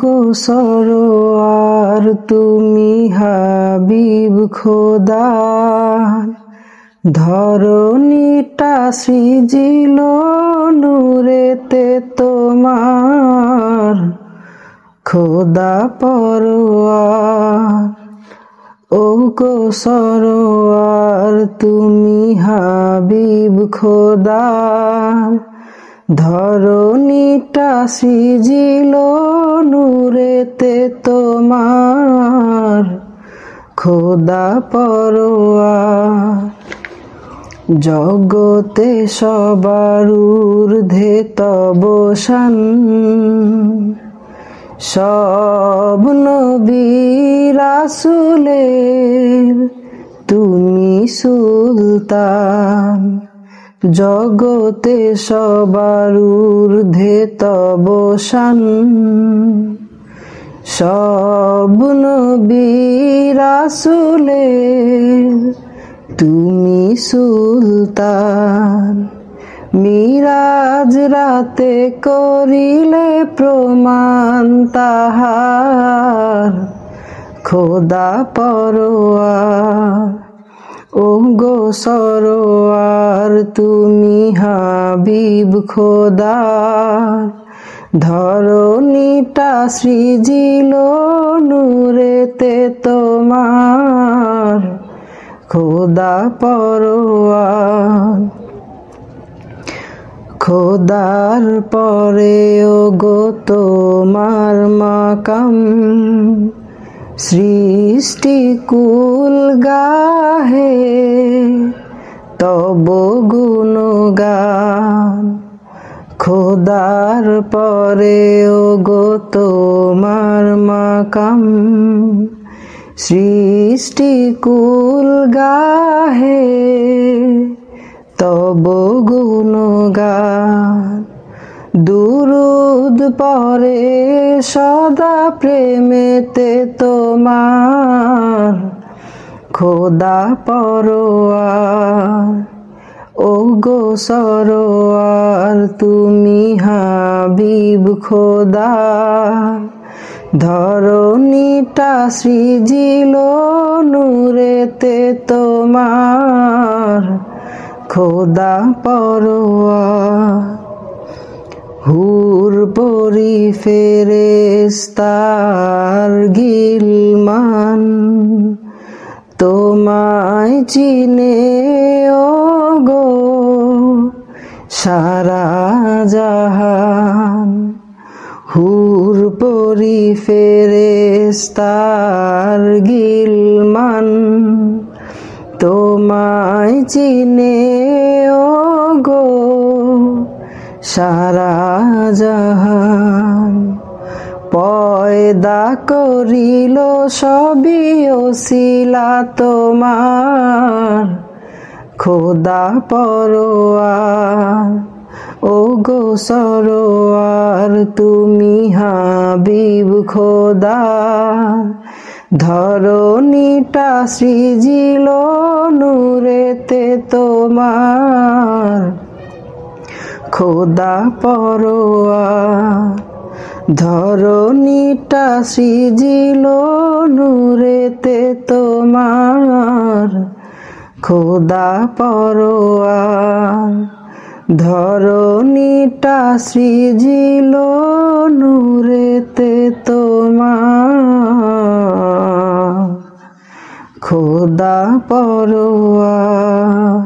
গো সরোয়ার তুমি হাবিব খোদা, ধরণীটা সৃজিল নূরেতে তোমার, খোদা পরোয়ার। ও গো সরোয়ার তুমি হাবিব খোদা, ধরণীটা সৃজিল নূরেতে তোমার, খোদা পরোয়ার। জগতে সবার ঊর্ধ্বে তব শান, সব নবী রাসূলের তুমি সুলতান। জগতে সবার ঊর্ধ্বে তব শান, সব নবী রাসূলের তুমি সুলতান। মিরাজ রাতে করিলে প্রমাণ তাহার, খোদা পরোয়ার। ও গো সরোয়ার তুমি হাবিব খোদা, ধরণীটা সৃজিল নূরেতে তোমার, খোদা পরোয়ার। খোদার পরে ও গো তোমার মাকাম, সৃষ্টি কুল গাহে তব গুণগান। খোদার পরে ও গো তোমার মাকাম, সৃষ্টি কুল গাহে তব গুণগান। দুরুদ পরে সদা প্রেমেতে তোমার, খোদা পরোয়ার। ও গো সরোয়ার তুমি হাবিব খোদা, ধরণীটা সৃজিল নূরেতে তোমার, খোদা পরোয়ার। হুর পরি ফেরেশতার গিলমান, তোমায় চিনে ও গো সারা জাহান। হুর পরি ফেরেশতার গিলমান, তোমায় চিনে ও গো সারা জাহান। পয়দা করিল সবই ওসিলা তোমার, খোদা পরোয়ার। ও গো সরোয়ার তুমি হাবিব খোদা, ধরণীটা সৃজিল নূরেতে তোমার, খোদা পরোয়ার। ধরণীটা সৃজিল নূরেতে তোমার, খোদা পরোয়ার। ধরণীটা সৃজিল নূরেতে তোমার, খোদা পরোয়ার।